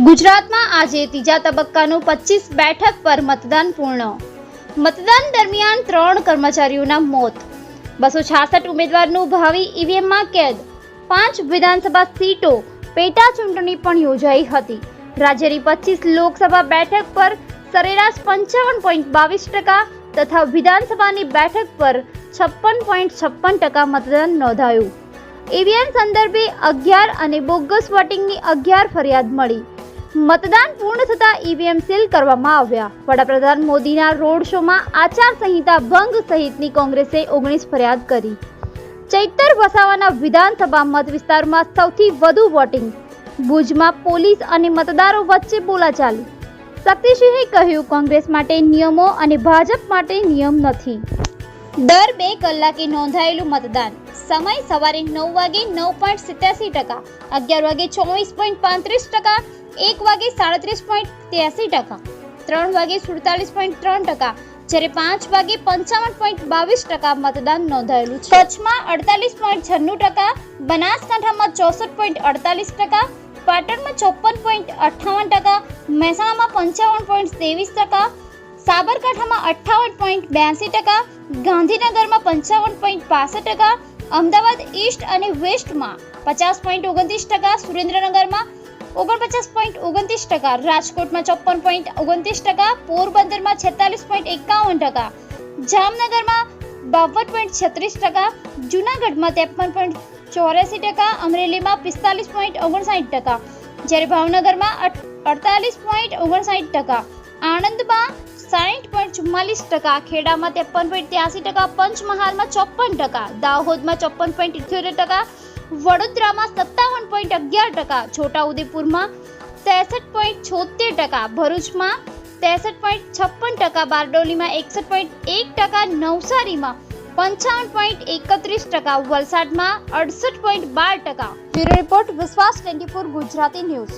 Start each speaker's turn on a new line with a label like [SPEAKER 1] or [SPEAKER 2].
[SPEAKER 1] ગુજરાતમાં આજે ત્રીજા તબક્કાનું 25 બેઠક પર મતદાન પૂર્ણ. મતદાન દરમિયાન 3 કર્મચારીઓના મોત, 266 ઉમેદવારનું ભાવિ ઈવીએમમાં કેદ. 5 વિધાનસભા સીટો પેટા ચૂંટણી પણ યોજાઈ હતી. રાજ્યની 25 લોકસભા બેઠક પર સરેરાશ 55.22% તથા વિધાનસભાની બેઠક પર 56.56% મતદાન નોંધાયું. ઈવીએમ સંદર્ભે 11 અને બોગસ વોટિંગની 11 ફરિયાદ મળી. મતદાન પૂર્ણ થતાં ઈવીએમ સીલ કરવામાં આવ્યા. વડાપ્રધાન મોદીના રોડ શોમાં આચારસંહિતા ભંગ સહિતની કોંગ્રેસે 19 ફરિયાદ કરી. ચૈતર વસાવાના વિધાનસભા મત વિસ્તારમાં સૌથી વધુ વોટિંગ. ભુજમાં પોલીસ અને મતદારો વચ્ચે બોલાચાલી. શક્તિસિંહે કહ્યું, કોંગ્રેસ માટે નિયમો અને ભાજપ માટે નિયમ નથી. દર 2 કલાકે નોંધાયેલું મતદાન. સમય સવારે 9 વાગે 9.87%, 11 વાગે 24.35%, 1 વાગે 37.83%, 3 વાગે 47.3%, જ્યારે 5 વાગે 55.22% મતદાન નોંધાયેલું છે. કચ્છમાં 48.96%, બનાસકાંઠામાં 64.48%, પાટણમાં 54.58%, મહેસાણામાં 55.23%, સાબરકાંઠામાં 58.82%, ગાંધીનગરમાં 55.65%, અમદાવાદ ઈસ્ટ અને વેસ્ટમાં 50.29%, સુરેન્દ્રનગરમાં 49.29%, રાજકોટમાં 54.29%, પોરબંદરમાં 46.51%, જામનગરમાં 52.36%, જૂનાગઢમાં 53.84%, અમરેલીમાં 45.59%, જ્યારે ભાવનગરમાં 48.59%, આણંદમાં 60.44%, ખેડામાં 53.83%, પંચમહાલમાં 54%, દાહોદમાં 54.78%, વડોદરામાં 57.11%, છોટાઉદેપુરમાં 63.76%, ભરૂચમાં 63.56%, બારડોલીમાં 61.1%, નવસારીમાં 55.31%, વલસાડમાં 68.12%. બ્યુરો રિપોર્ટ, વિશ્વાસ 24 ગુજરાતી ન્યૂઝ.